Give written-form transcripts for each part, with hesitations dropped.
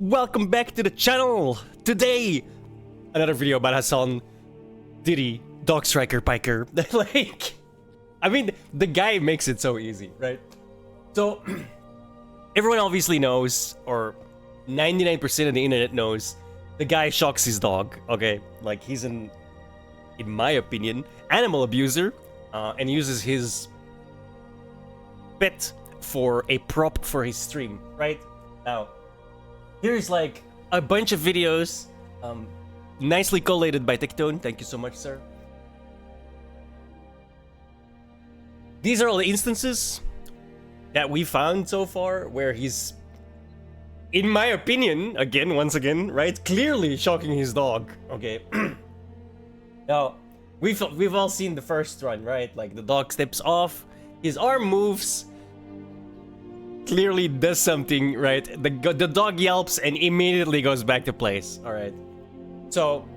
Welcome back to the channel. Today, another video about Hasan, Diddy, Dog Striker, Piker. Like, I mean, the guy makes it so easy, right? So, everyone obviously knows, or 99% of the internet knows, the guy shocks his dog, okay? Like, he's in my opinion, animal abuser, and uses his pet for a prop for his stream, right? Now, here's like a bunch of videos, nicely collated by Tectone. Thank you so much, sir. These are all the instances that we found so far where he's, in my opinion, once again, right, clearly shocking his dog. Okay. Now, we've all seen the first run, right? Like the dog steps off, his arm moves, clearly does something, right? The dog yelps and immediately goes back to place. All right. So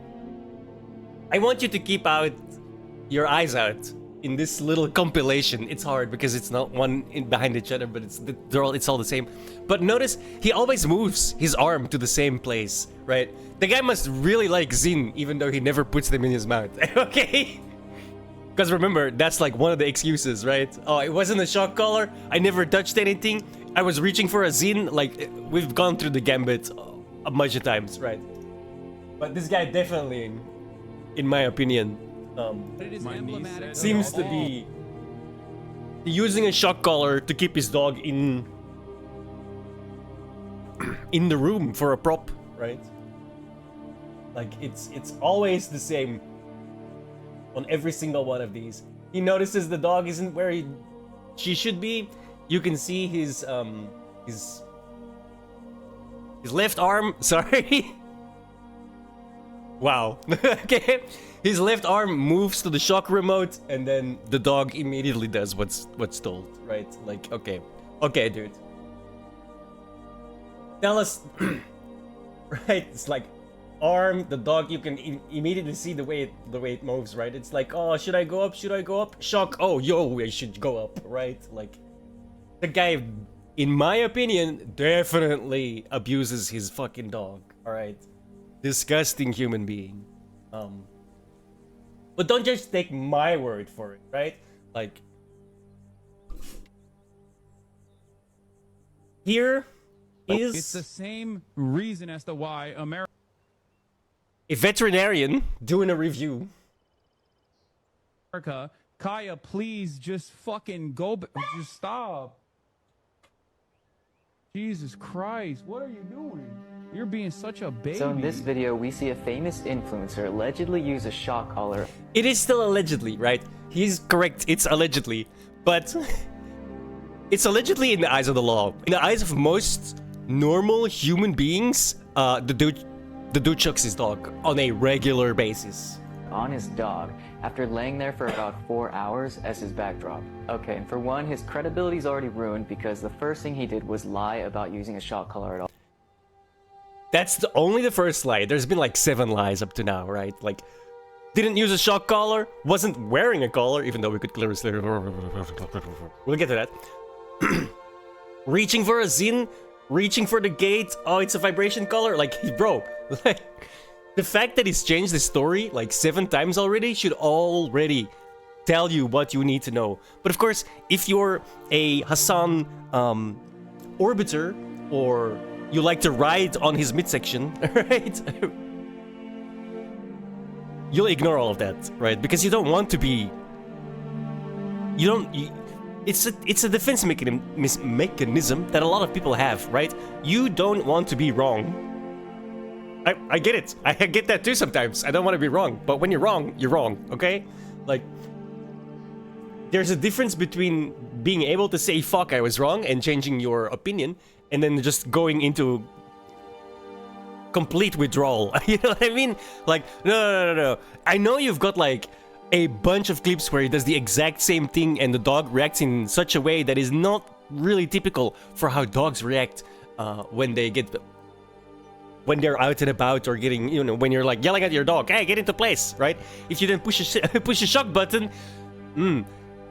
I want you to keep your eyes out in this little compilation. It's hard because it's not one behind each other, but it's all the same. But notice he always moves his arm to the same place, right? The guy must really like Zin, even though he never puts them in his mouth. Okay. Because remember, that's like one of the excuses, right? Oh, it wasn't a shock collar. I never touched anything. I was reaching for a Zin. Like, we've gone through the gambit a bunch of times, right? But this guy definitely, in my opinion, seems to be using a shock collar to keep his dog in the room for a prop, right? Like, it's always the same on every single one of these. He notices the dog isn't where she should be. You can see his left arm. Sorry. Wow. Okay. His left arm moves to the shock remote, and then the dog immediately does what's told. Right? Like, okay, dude. Tell us. Right? It's like arm, the dog, you can immediately see the way it moves, right? It's like, oh, should I go up? Shock. Oh, yo, I should go up, right? Like, the guy, in my opinion, definitely abuses his fucking dog. All right, disgusting human being. But don't just take my word for it, right? Like, here is it's the same reason as to why America. A veterinarian doing a review. Kaya, please just fucking go. Just stop. Jesus Christ, what are you doing? You're being such a baby. So in this video, we see a famous influencer allegedly use a shock collar. It is still allegedly, right? He's correct. It's allegedly. But it's allegedly in the eyes of the law. In the eyes of most normal human beings, the dude chucks his dog on a regular basis. On his dog after laying there for about 4 hours as his backdrop. Okay, and for one, his credibility is already ruined because the first thing he did was lie about using a shock collar at all. That's only the first lie. There's been like 7 lies up to now, right? Like, didn't use a shock collar, wasn't wearing a collar, even though we could clearly say, we'll get to that. Reaching for a Zin, reaching for the gate. Oh, it's a vibration collar. Like, bro, like, the fact that he's changed the story like 7 times already should already tell you what you need to know. But of course, if you're a Hasan orbiter, or you like to ride on his midsection, right? You'll ignore all of that, right? Because you don't want to be. It's a defense mechanism that a lot of people have, right? You don't want to be wrong. I get it. I get that too sometimes. I don't want to be wrong. But when you're wrong, okay? Like, there's a difference between being able to say, fuck, I was wrong, and changing your opinion, and then just going into complete withdrawal. You know what I mean? Like, no. I know you've got like a bunch of clips where he does the exact same thing and the dog reacts in such a way that is not really typical for how dogs react when they're out and about, or getting, you know, when you're like yelling at your dog, hey, get into place, right? If you then push a shock button,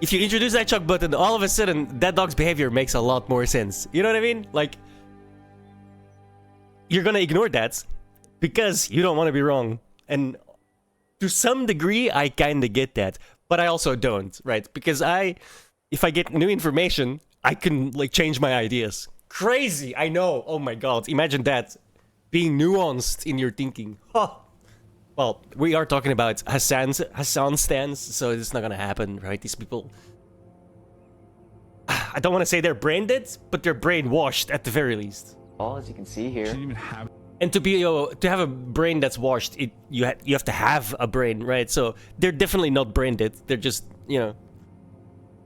if you introduce that shock button, all of a sudden that dog's behavior makes a lot more sense. You know what I mean? Like, you're gonna ignore that because you don't want to be wrong. And to some degree, I kind of get that, but I also don't, right? Because if I get new information, I can like change my ideas. Crazy, I know. Oh my god, imagine that, being nuanced in your thinking. Huh. Well, we are talking about Hasan stance, so it's not gonna happen, right? These people, I don't want to say they're brain dead, but they're brainwashed at the very least. All, as you can see here. She didn't even have. And to have a brain that's washed, you have to have a brain, right? So they're definitely not brain dead. They're just, you know,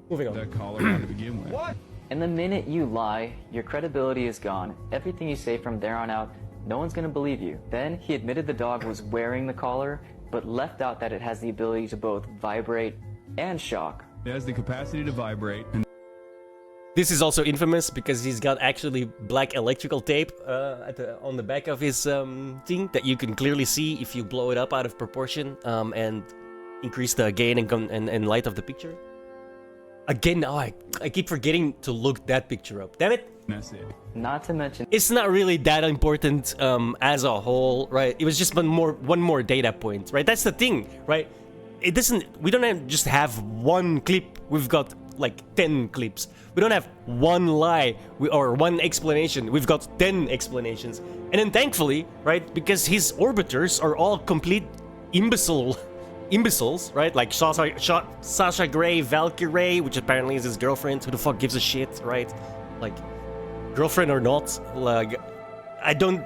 moving on. That collar on to begin with. What? And the minute you lie, your credibility is gone. Everything you say from there on out, no one's gonna believe you. Then he admitted the dog was wearing the collar, but left out that it has the ability to both vibrate and shock. It has the capacity to vibrate. And This is also infamous because he's got actually black electrical tape on the back of his thing that you can clearly see if you blow it up out of proportion and increase the gain and light of the picture. Again, I keep forgetting to look that picture up. Damn it! that's it. Not to mention, It's not really that important as a whole, right? It was just one more data point, right? That's the thing, right? It doesn't. We don't just have one clip. We've got like 10 clips. We don't have one lie or one explanation. We've got 10 explanations. And then thankfully, right, because his orbiters are all complete imbeciles, right? Like Sasha Grey, Valkyrie, which apparently is his girlfriend. Who the fuck gives a shit, right? Like, girlfriend or not, like, I don't.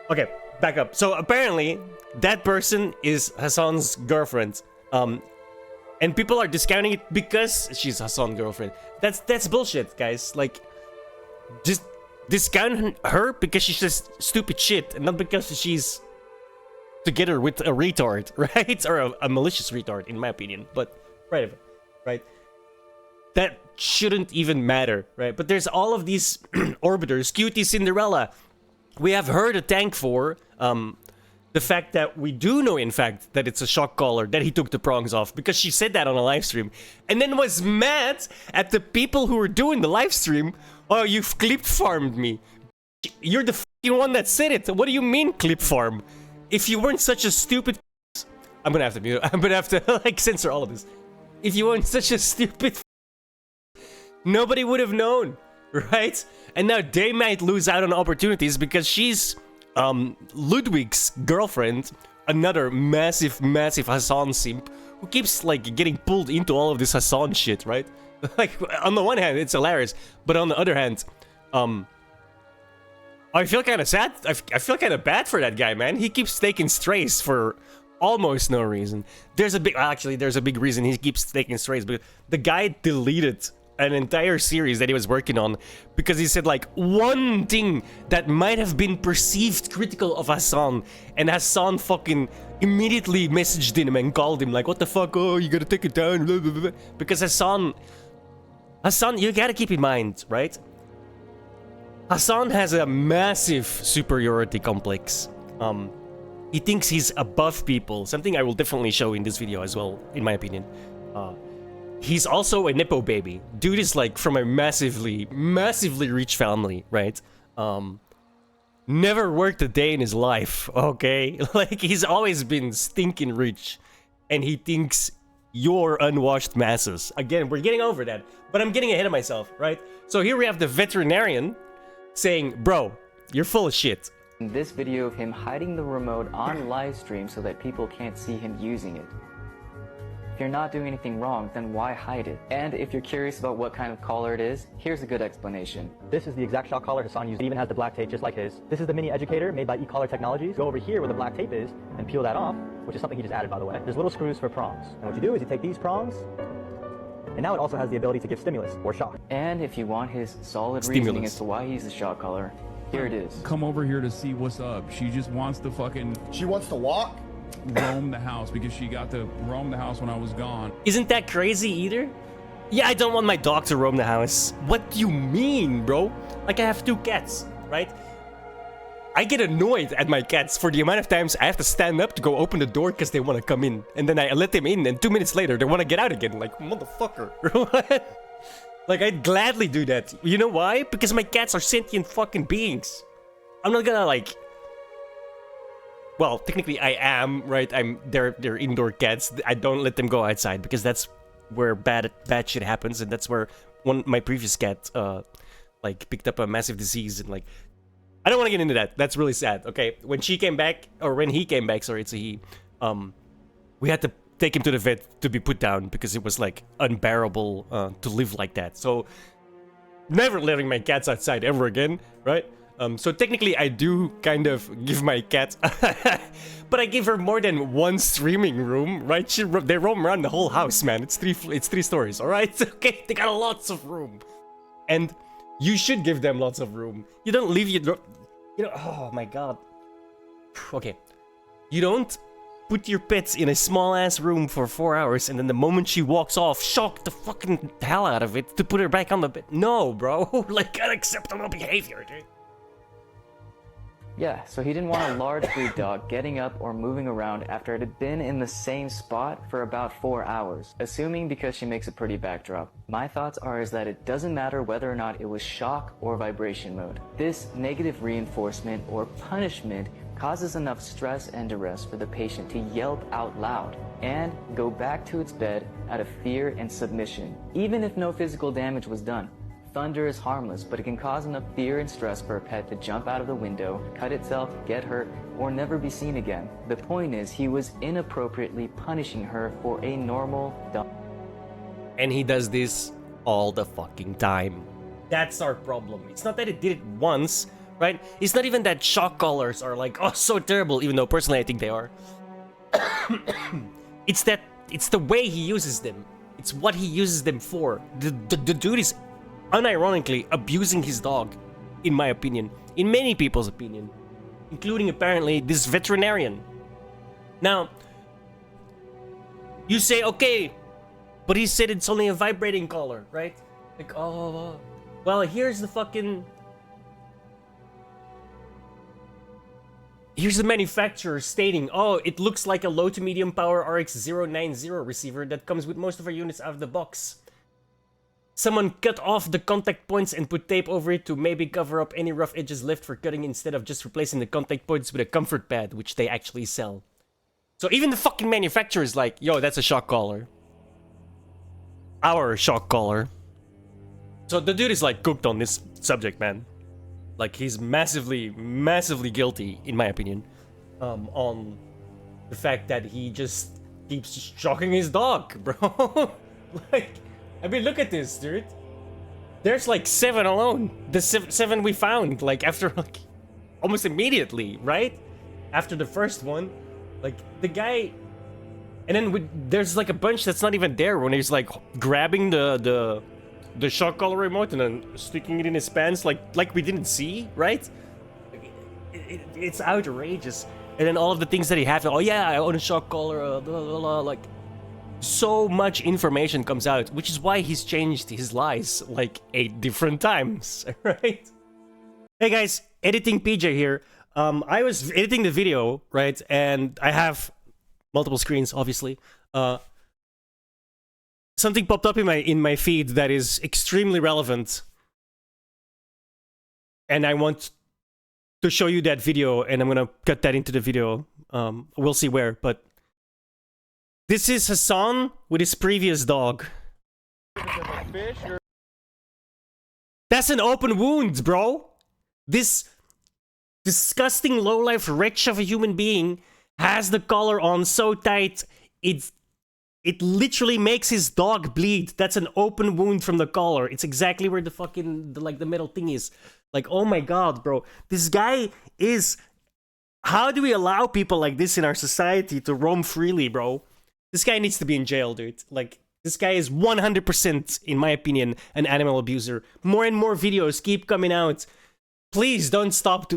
Okay, back up. So apparently, that person is Hasan's girlfriend. And people are discounting it because she's Hasan's girlfriend. That's bullshit, guys. Like, just discount her because she's just stupid shit, and not because she's together with a retard, right? Or a malicious retard, in my opinion. But right? That shouldn't even matter, right? But there's all of these orbiters. Cutie Cinderella, we have her to thank for the fact that we do know, in fact, that it's a shock collar, that he took the prongs off, because she said that on a live stream, and then was mad at the people who were doing the live stream. Oh, you've clip farmed me. You're the fucking one that said it. What do you mean clip farm? If you weren't such a stupid, I'm gonna have to mute. I'm gonna have to like censor all of this. If you weren't such a stupid, nobody would have known, right? And now they might lose out on opportunities because she's Ludwig's girlfriend, another massive Hasan simp who keeps like getting pulled into all of this Hasan shit, right? Like, on the one hand, it's hilarious, but on the other hand, I feel kind of sad. I feel kind of bad for that guy, man. He keeps taking strays for almost no reason. There's a big reason he keeps taking strays, but the guy deleted an entire series that he was working on because he said like one thing that might have been perceived critical of Hasan, and Hasan fucking immediately messaged him and called him like, what the fuck, oh, you gotta take it down, blah, blah, blah. Because Hasan, you gotta keep in mind, right? Hasan has a massive superiority complex. He thinks he's above people, something I will definitely show in this video as well, in my opinion. He's also a Nepo baby. Dude is like from a massively rich family, right? Never worked a day in his life, okay? Like, he's always been stinking rich. And he thinks you're unwashed masses. Again, we're getting over that. But I'm getting ahead of myself, right? So here we have the veterinarian saying, bro, you're full of shit. this video of him hiding the remote on live stream so that people can't see him using it. If you're not doing anything wrong, then why hide it? And if you're curious about what kind of collar it is, here's a good explanation. This is the exact shock collar Hasan used. It even has the black tape just like his. This is the mini educator made by eCollar Technologies. Go over here where the black tape is and peel that off, which is something he just added, by the way. There's little screws for prongs. And what you do is you take these prongs, and now it also has the ability to give stimulus or shock. And if you want his solid reasoning as to why he's the shock collar, here it is. Come over here to see what's up. She just wants to fucking She wants to walk? roam the house because she got to roam the house when I was gone. Isn't that crazy either? Yeah, I don't want my dog to roam the house. What do you mean, bro? Like, I have 2 cats, right? I get annoyed at my cats for the amount of times I have to stand up to go open the door because they want to come in. And then I let them in, and 2 minutes later, they want to get out again. Like, motherfucker. Like, I'd gladly do that. You know why? Because my cats are sentient fucking beings. I'm not gonna like. Well, technically I am, right? They're indoor cats. I don't let them go outside because that's where bad shit happens, and that's where my previous cat like picked up a massive disease, and like I don't want to get into that. That's really sad. Okay, when she came back, or when he came back, sorry, it's a he. We had to take him to the vet to be put down because it was like unbearable to live like that. So never letting my cats outside ever again, right? So technically I do kind of give my cat, but I give her more than one streaming room, right? They roam around the whole house, man. It's three stories, all right? Okay, they got lots of room, and you should give them lots of room. You don't leave you know. Oh my god. Okay, you don't put your pets in a small ass room for 4 hours, and then the moment she walks off, shock the fucking hell out of it to put her back on the bed. No, bro, like unacceptable behavior, dude. Yeah, so he didn't want a large breed dog getting up or moving around after it had been in the same spot for about 4 hours, assuming because she makes a pretty backdrop. My thoughts are is that it doesn't matter whether or not it was shock or vibration mode. This negative reinforcement or punishment causes enough stress and duress for the patient to yelp out loud and go back to its bed out of fear and submission, even if no physical damage was done. Thunder is harmless, but it can cause enough fear and stress for a pet to jump out of the window, cut itself, get hurt, or never be seen again. The point is, he was inappropriately punishing her for a normal dog. And he does this all the fucking time. That's our problem. It's not that he did it once, right? It's not even that shock collars are like, oh, so terrible, even though personally I think they are. It's the way he uses them. It's what he uses them for. The dude is unironically abusing his dog, in my opinion, in many people's opinion, including apparently this veterinarian. Now, you say, okay, but he said it's only a vibrating collar, right? Like, oh, well, here's the manufacturer stating, oh, it looks like a low to medium power RX090 receiver that comes with most of our units out of the box. Someone cut off the contact points and put tape over it to maybe cover up any rough edges left for cutting instead of just replacing the contact points with a comfort pad, which they actually sell. So even the fucking manufacturer is like, yo, that's a shock collar. Our shock collar. So the dude is like cooked on this subject, man. Like he's massively, massively guilty, in my opinion, on the fact that he just keeps shocking his dog, bro. Like, I mean, look at this, dude. There's like 7 alone. The 7 we found, like, after, like, almost immediately, right? After the first one. Like, the guy... And then there's, like, a bunch that's not even there when he's, like, grabbing the shock collar remote and then sticking it in his pants, like we didn't see, right? It's outrageous. And then all of the things that he has, oh yeah, I own a shock collar, blah, blah, blah, like... So much information comes out, which is why he's changed his lies like 8 different times, right? Hey guys, editing PJ here. I was editing the video, right? And I have multiple screens, obviously. Something popped up in my feed that is extremely relevant. And I want to show you that video, and I'm gonna cut that into the video. We'll see where, but... This is Hasan with his previous dog. That's an open wound, bro. This disgusting lowlife wretch of a human being has the collar on so tight, it literally makes his dog bleed. That's an open wound from the collar. It's exactly where the fucking, the metal thing is. Like, oh my god, bro. This guy is... How do we allow people like this in our society to roam freely, bro? This guy needs to be in jail, dude. Like, this guy is 100%, in my opinion, an animal abuser. More and more videos keep coming out. Please don't stop,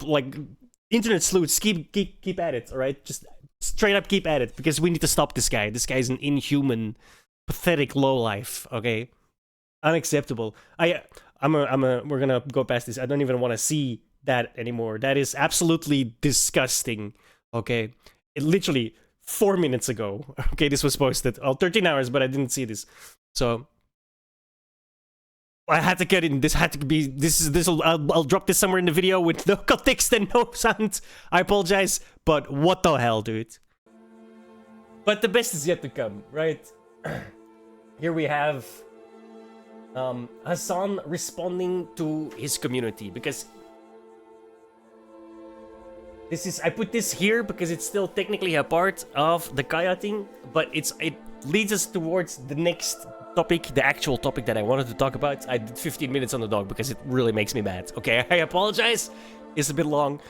like, internet sleuths, keep at it, alright? Just straight up keep at it, because we need to stop this guy. This guy is an inhuman, pathetic lowlife, okay? Unacceptable. We're gonna go past this. I don't even want to see that anymore. That is absolutely disgusting, okay? It literally... 4 minutes ago. Okay, this was posted. 13 hours, but I didn't see this. So, I had to cut in. This had to be. I'll drop this somewhere in the video with no context and no sound. I apologize, but what the hell, dude? But the best is yet to come, right? Here we have Hasan responding to his community, because this is. I put this here because it's still technically a part of the kayaking, but it leads us towards the next topic, the actual topic that I wanted to talk about. I did 15 minutes on the dog because it really makes me mad. Okay, I apologize. It's a bit long,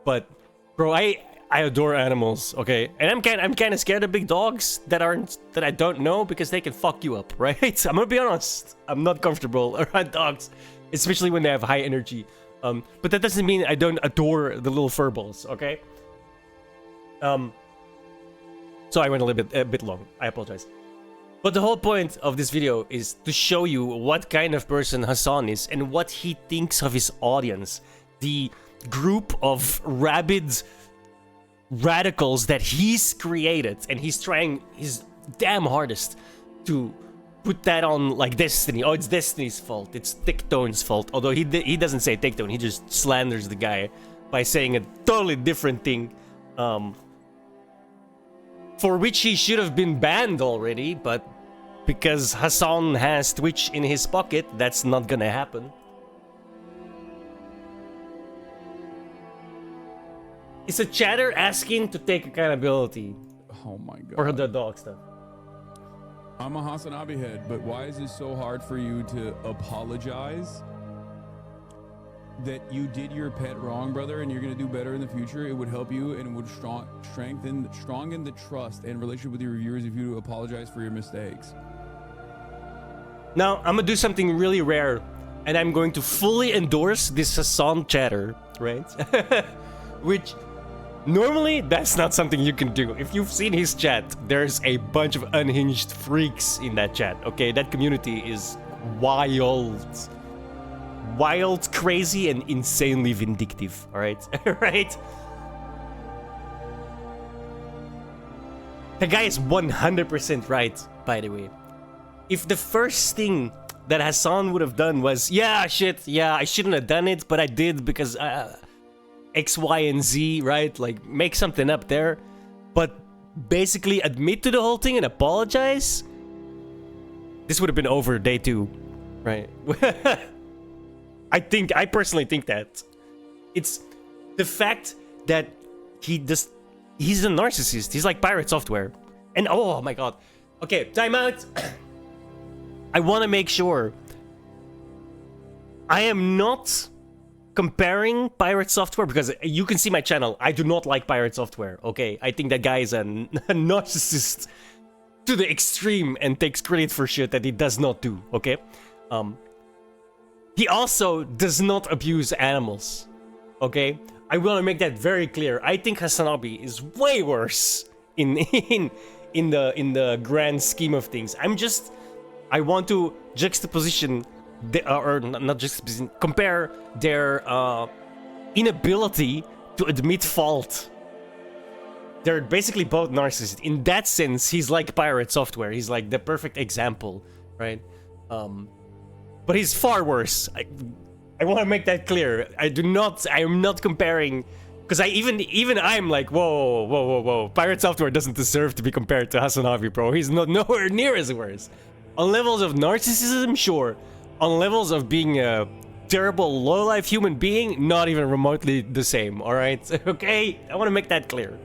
but bro, I adore animals. Okay, and I'm kind of scared of big dogs that I don't know, because they can fuck you up, right? I'm gonna be honest. I'm not comfortable around dogs, especially when they have high energy. But that doesn't mean I don't adore the little furballs. Okay. So I went a bit long. I apologize. But the whole point of this video is to show you what kind of person Hasan is and what he thinks of his audience. The group of rabid radicals that he's created, and he's trying his damn hardest to put that on like Destiny. Oh, it's Destiny's fault. It's Ticktone's fault. Although he doesn't say Ticktone. He just slanders the guy by saying a totally different thing. For which he should have been banned already, but because Hasan has Twitch in his pocket, that's not gonna happen. It's a chatter asking to take accountability Oh my god. for the dog stuff. I'm a Hasanabi head, but why is it so hard for you to apologize that you did your pet wrong, brother, and you're gonna do better in the future? It would help you and it would strengthen the trust and relationship with your viewers if you apologize for your mistakes. Now, I'm gonna do something really rare, and I'm going to fully endorse this Hasan chatter, right? Which, normally, that's not something you can do. If you've seen his chat, there's a bunch of unhinged freaks in that chat, okay? That community is wild. Wild, crazy, and insanely vindictive, alright? Right? The guy is 100% right, by the way. If the first thing that Hasan would have done was, yeah, shit, yeah, I shouldn't have done it, but I did because X, Y, and Z, right? Like, make something up there. But basically admit to the whole thing and apologize, this would have been over day 2, right? I personally think that. It's the fact that he's a narcissist. He's like Pirate Software. And oh my god. Okay, time out. I want to make sure I am not comparing Pirate Software, because you can see my channel. I do not like Pirate Software, okay? I think that guy is a narcissist to the extreme and takes credit for shit that he does not do, okay? He also does not abuse animals, okay? I want to make that very clear. I think Hasanabi is way worse in the grand scheme of things. I want to juxtaposition, not juxtaposition, compare their inability to admit fault. They're basically both narcissists. In that sense, he's like Pirate Software. He's like the perfect example, right? But he's far worse. I want to make that clear. I am not comparing, because I'm like, whoa. Pirate Software doesn't deserve to be compared to Hasanabi, bro. He's nowhere near as worse. On levels of narcissism, sure. On levels of being a terrible, low-life human being, not even remotely the same, alright? Okay? I want to make that clear.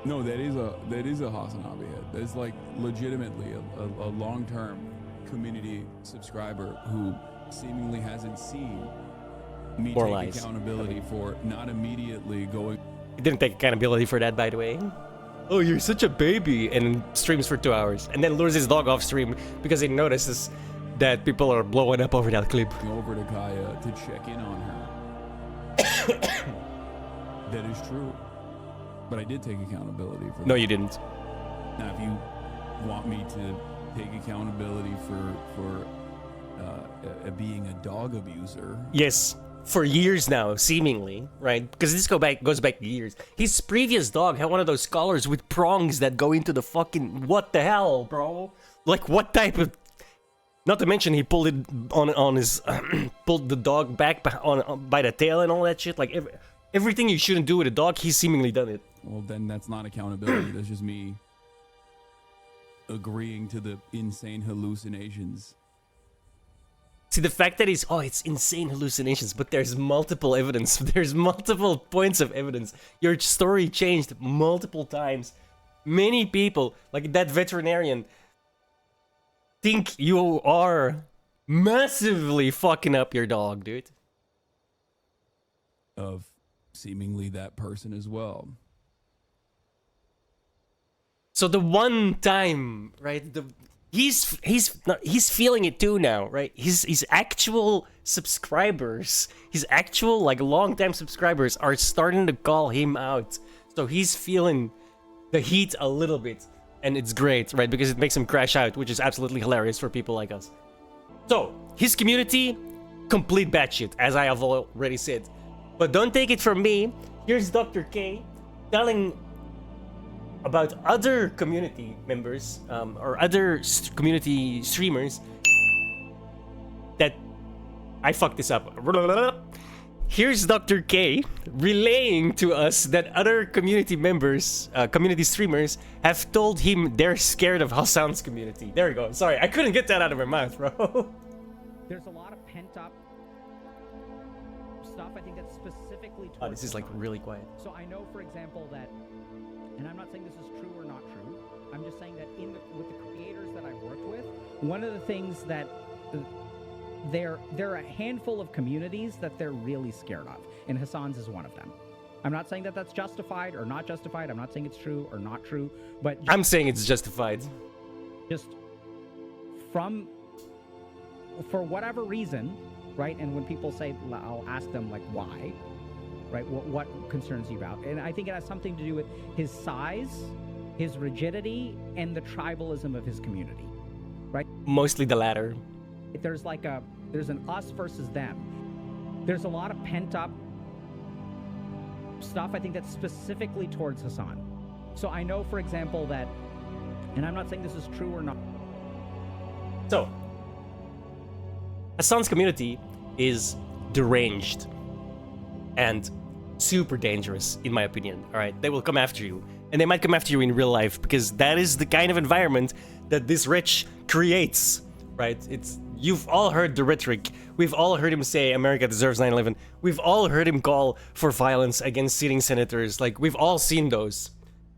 No, that is a Hasanabi head. That's like legitimately a long-term community subscriber who seemingly hasn't seen me More take lies. accountability for not immediately going. He didn't take accountability for that, by the way. Oh, you're such a baby, and streams for 2 hours, and then lures his dog off stream because he notices that people are blowing up over that clip. Over to Kaya to check in on her. That is true, but I did take accountability for that. No, you didn't. Now, if you want me to take accountability for being a dog abuser, Yes, for years now, seemingly, right? Because this goes back years. His previous dog had one of those collars with prongs that go into the fucking... What the hell, bro? Like, what type of... Not to mention he pulled it on his pulled the dog back by the tail and all that shit. Like everything you shouldn't do with a dog, he's seemingly done it. Well, then that's not accountability. That's just me agreeing to the insane hallucinations. See, the fact that it's insane hallucinations, but there's multiple evidence. There's multiple points of evidence. Your story changed multiple times. Many people, like that veterinarian, think you are massively fucking up your dog, dude. Of seemingly that person as well. So the one time, right? He's feeling it too now, right? His actual subscribers, his actual like long-time subscribers are starting to call him out. So he's feeling the heat a little bit, and it's great, right? Because it makes him crash out, which is absolutely hilarious for people like us. So his community, complete batshit, as I have already said. But don't take it from me. Here's Dr. K telling about other community members or other community streamers that I fucked this up. Here's Dr. K relaying to us that other community members, community streamers, have told him they're scared of Hasan's community. There we go. Sorry, I couldn't get that out of my mouth, bro. There's a lot of pent-up stuff, I think, that's specifically towards This is like Hasan. really quiet. So I know, for example, that, and I'm not saying this is true or not true, I'm just saying that with the creators that I've worked with, one of the things that there are a handful of communities that they're really scared of, and Hasan's is one of them. I'm not saying that that's justified or not justified. I'm not saying it's true or not true, but I'm saying it's justified. just for whatever reason, right? And when people say, I'll ask them like why, right? What concerns you about? And I think it has something to do with his size, his rigidity, and the tribalism of his community, right? Mostly the latter. There's an us versus them. There's a lot of pent-up stuff, I think, that's specifically towards Hasan. So I know, for example, that, and I'm not saying this is true or not. So, Hasan's community is deranged and super dangerous, in my opinion. All right, they will come after you, and they might come after you in real life because that is the kind of environment that this rich creates. Right? You've all heard the rhetoric. We've all heard him say America deserves 9/11. We've all heard him call for violence against sitting senators. Like, we've all seen those,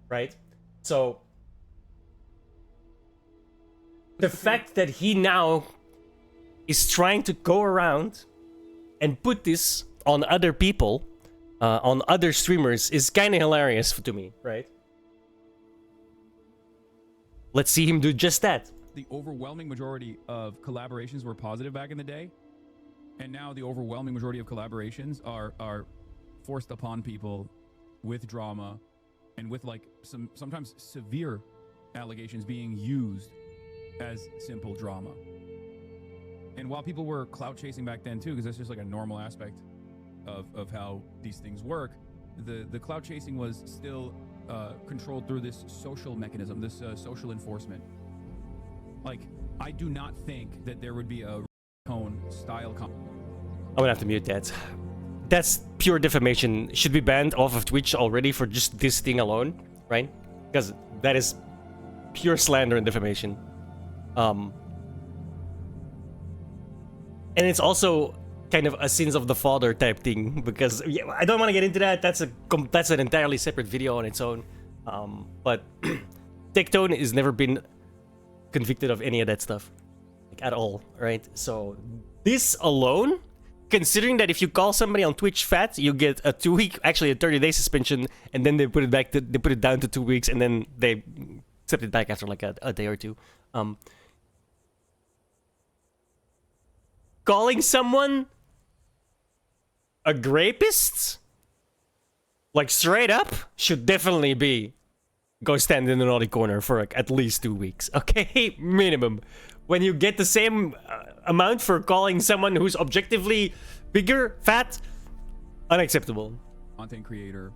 right? So the fact that he now is trying to go around and put this on other people, on other streamers, is kind of hilarious to me, right? Let's see him do just that. The overwhelming majority of collaborations were positive back in the day, and now the overwhelming majority of collaborations are forced upon people with drama and with like sometimes severe allegations being used as simple drama. And while people were clout chasing back then too, because that's just like a normal aspect of how these things work, the clout chasing was still controlled through this social mechanism, this social enforcement. Like, I do not think that there would be a tone style. I'm gonna have to mute that. That's pure defamation. Should be banned off of Twitch already for just this thing alone, right? Because that is pure slander and defamation. And it's also kind of a sins of the father type thing, because yeah, I don't want to get into that. That's an entirely separate video on its own. But Tectone has never been convicted of any of that stuff, like, at all, right? So this alone, considering that if you call somebody on Twitch fat, you get a 2-week, actually a 30-day suspension, and then they put it down to 2 weeks, and then they accept it back after like a day or two. Calling someone a grapist, like straight up, should definitely be go stand in the naughty corner for like at least 2 weeks, okay? Minimum. When you get the same amount for calling someone who's objectively bigger, fat, unacceptable. Content creator.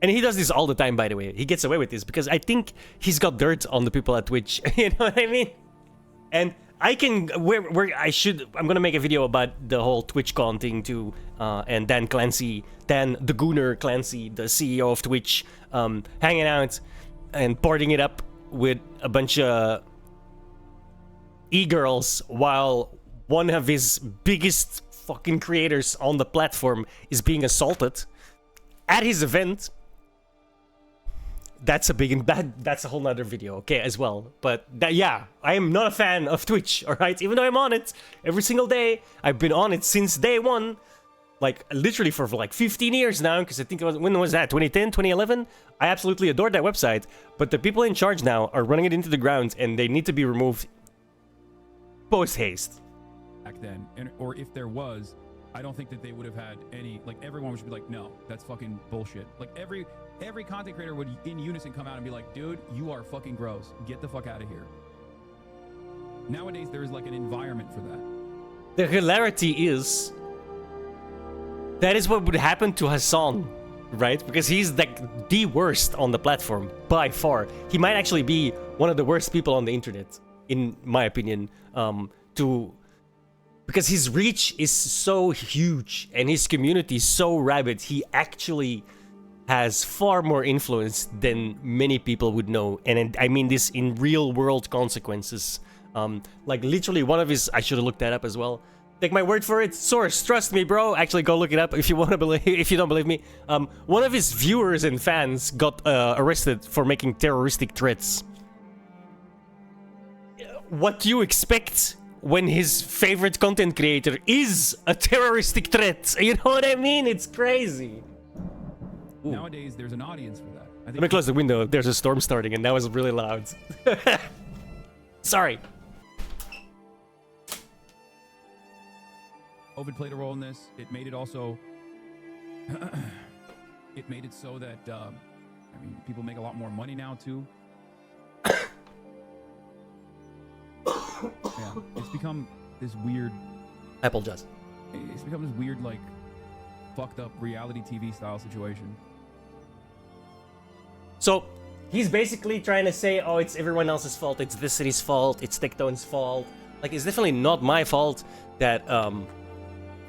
And he does this all the time, by the way. He gets away with this because I think he's got dirt on the people at Twitch. You know what I mean? And I can where I'm gonna make a video about the whole TwitchCon thing too, and Dan the Gooner Clancy, the CEO of Twitch, hanging out and partying it up with a bunch of e-girls while one of his biggest fucking creators on the platform is being assaulted at his event. That's a whole nother video, okay, as well. But yeah, I am not a fan of Twitch, alright? Even though I'm on it every single day. I've been on it since day one. Like, literally for like 15 years now, because I think when was that? 2010, 2011? I absolutely adored that website. But the people in charge now are running it into the ground, and they need to be removed post-haste. Back then, or if there was, I don't think that they would have had any, like, everyone would be like, no, that's fucking bullshit. Like, every content creator would in unison come out and be like, dude, you are fucking gross. Get the fuck out of here. Nowadays, there is like an environment for that. The hilarity is, that is what would happen to Hasan, right? Because he's like the worst on the platform, by far. He might actually be one of the worst people on the internet, in my opinion, because his reach is so huge and his community is so rabid. He actually has far more influence than many people would know, and I mean this in real world consequences. Like literally one of his, I should have looked that up as well. Take my word for it, source, trust me, bro. Actually, go look it up if you want to believe. If you don't believe me, one of his viewers and fans got arrested for making terroristic threats. What do you expect when his favorite content creator is a terroristic threat? You know what I mean? It's crazy. Ooh. Nowadays, there's an audience for that. Let me close the window. There's a storm starting, and that was really loud. Sorry. COVID played a role in this. It made it also. It made it so that I mean, people make a lot more money now too. Yeah, it's become this weird. I apologize. It's become this weird, like, fucked up reality TV style situation. So he's basically trying to say, oh, it's everyone else's fault. It's this city's fault. It's Tectone's fault. Like, it's definitely not my fault that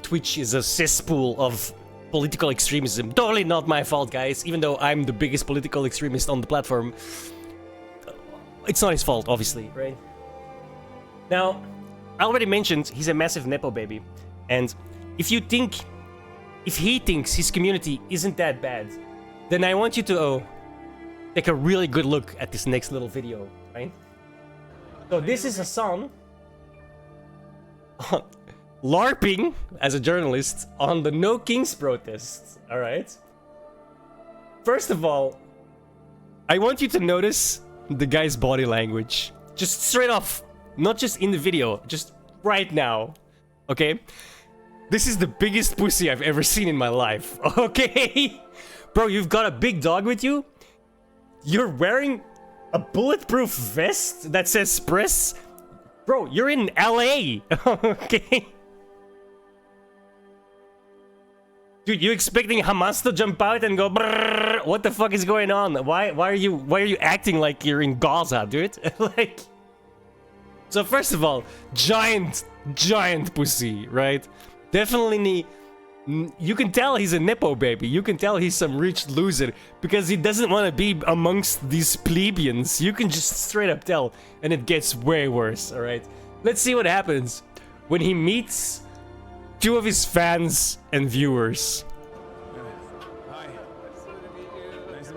Twitch is a cesspool of political extremism. Totally not my fault, guys. Even though I'm the biggest political extremist on the platform, it's not his fault, obviously, right? Now, I already mentioned he's a massive Nepo baby. And if he thinks his community isn't that bad, then I want you to take a really good look at this next little video, right? So this is Hasan LARPing as a journalist on the No Kings protests, alright? First of all, I want you to notice the guy's body language. Just straight off, not just in the video, just right now, okay? This is the biggest pussy I've ever seen in my life, okay? Bro, you've got a big dog with you? You're wearing a bulletproof vest that says press? Bro, you're in LA, okay? Dude, you expecting Hamas to jump out and go brrrr? What the fuck is going on? Why are you acting like you're in Gaza, dude? Like, so first of all, giant pussy, right? Definitely, you can tell he's a Nepo baby. You can tell he's some rich loser because he doesn't want to be amongst these plebeians. You can just straight up tell, and it gets way worse, all right? Let's see what happens when he meets two of his fans and viewers. Hi. Nice to meet you. Nice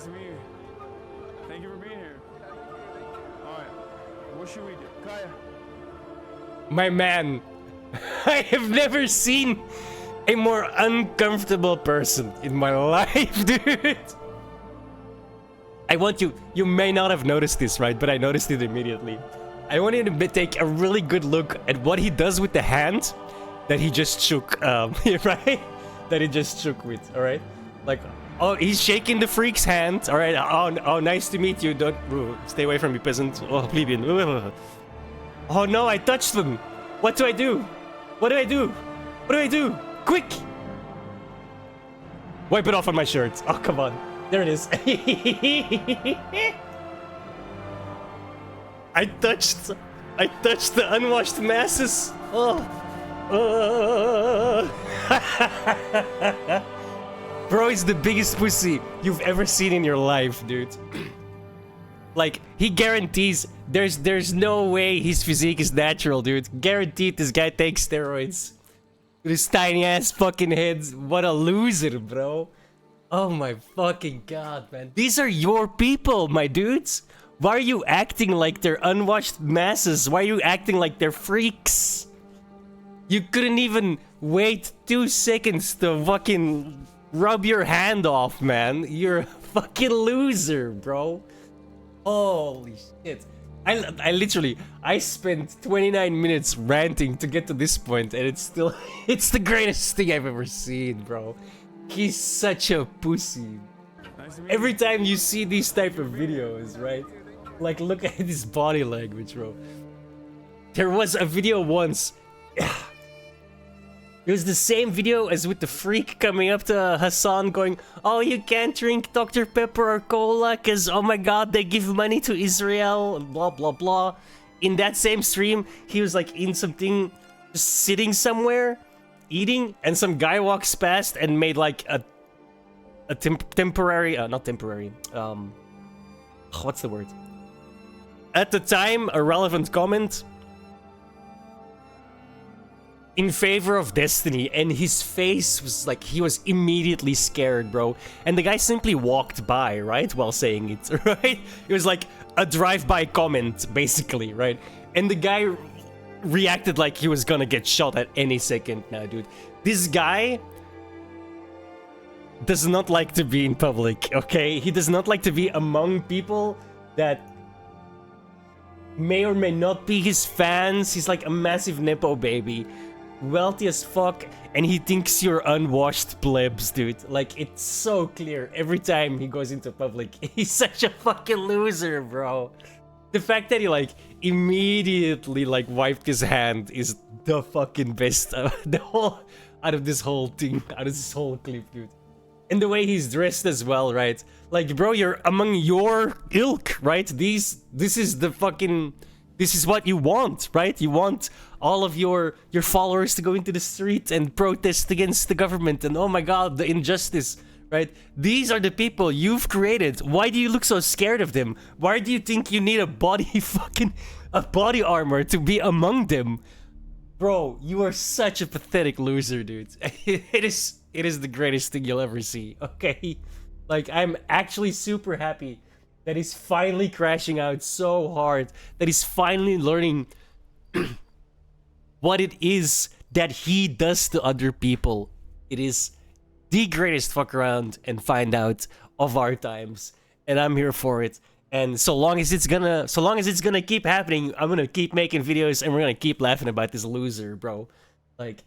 to meet you. Thank you for being here. Alright. What should we do? Kaya. My man, I have never seen a more uncomfortable person in my life, dude. I want you may not have noticed this, right? But I noticed it immediately. I want you to take a really good look at what he does with the hand that he just shook, right? That he just shook with, alright? Like, oh, he's shaking the freak's hand, alright? Oh, nice to meet you. Don't, stay away from me, peasant. Oh, plebeian. Oh no, I touched them. What do I do? What do I do? What do I do? Quick! Wipe it off on my shirt. Oh, come on. There it is. I touched I touched the unwashed masses. Oh. Bro is the biggest pussy you've ever seen in your life, dude. Like, he guarantees there's no way his physique is natural, dude. Guaranteed this guy takes steroids. With his tiny ass fucking head. What a loser, bro. Oh my fucking god, man. These are your people, my dudes. Why are you acting like they're unwashed masses? Why are you acting like they're freaks? You couldn't even wait 2 seconds to fucking rub your hand off, man. You're a fucking loser, bro. Holy shit. I spent 29 minutes ranting to get to this point, and it's still, it's the greatest thing I've ever seen, bro. He's such a pussy. Every time you see these type of videos, right? Like, look at his body language, bro. There was a video once. It was the same video as with the freak coming up to Hasan going, oh, you can't drink Dr. Pepper or cola because, oh my god, they give money to Israel, and blah, blah, blah. In that same stream, he was like in something, just sitting somewhere, eating, and some guy walks past and made like a temporary, not temporary, what's the word? At the time, a relevant comment in favor of Destiny, and his face was like, he was immediately scared, bro. And the guy simply walked by, right, while saying it, right? It was like a drive-by comment, basically, right? And the guy reacted like he was gonna get shot at any second now, dude. This guy does not like to be in public, okay? He does not like to be among people that may or may not be his fans. He's like a massive nepo baby. Wealthy as fuck, and he thinks you're unwashed plebs, dude. Like, it's so clear every time he goes into public. He's such a fucking loser, bro. The fact that he like immediately like wiped his hand is the fucking best out of this whole thing, out of this whole clip, dude. And the way he's dressed as well, right? Like, bro, you're among your ilk, right? This is the fucking, this is what you want, right? You want all of your followers to go into the street and protest against the government and, oh my god, the injustice, right? These are the people you've created. Why do you look so scared of them? Why do you think you need a body armor to be among them? Bro, you are such a pathetic loser, dude. It is the greatest thing you'll ever see, okay? Like, I'm actually super happy that he's finally crashing out so hard, that he's finally learning what it is that he does to other people. It is the greatest fuck around and find out of our times, and I'm here for it. And so long as it's gonna keep happening, I'm gonna keep making videos, and we're gonna keep laughing about this loser, bro. Like,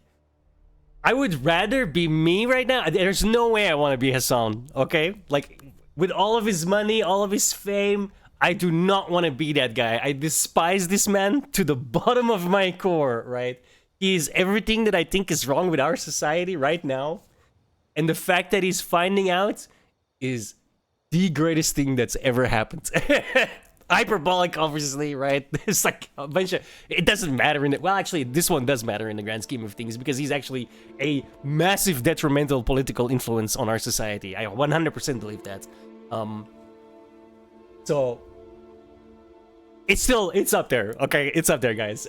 I would rather be me right now. There's no way I want to be Hasan, okay? Like, with all of his money, all of his fame, I do not want to be that guy. I despise this man to the bottom of my core, right? He is everything that I think is wrong with our society right now. And the fact that he's finding out is the greatest thing that's ever happened. Hyperbolic, obviously, right? It's like a bunch of... It doesn't matter in it. Well, actually, this one does matter in the grand scheme of things because he's actually a massive detrimental political influence on our society. I 100% believe that. So... It's up there, okay? It's up there, guys.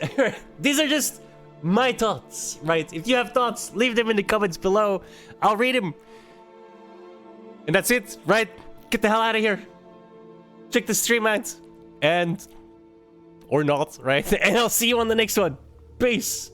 These are just my thoughts, right? If you have thoughts, leave them in the comments below. I'll read them. And that's it, right? Get the hell out of here. Check the stream out. And... or not, right? And I'll see you on the next one. Peace.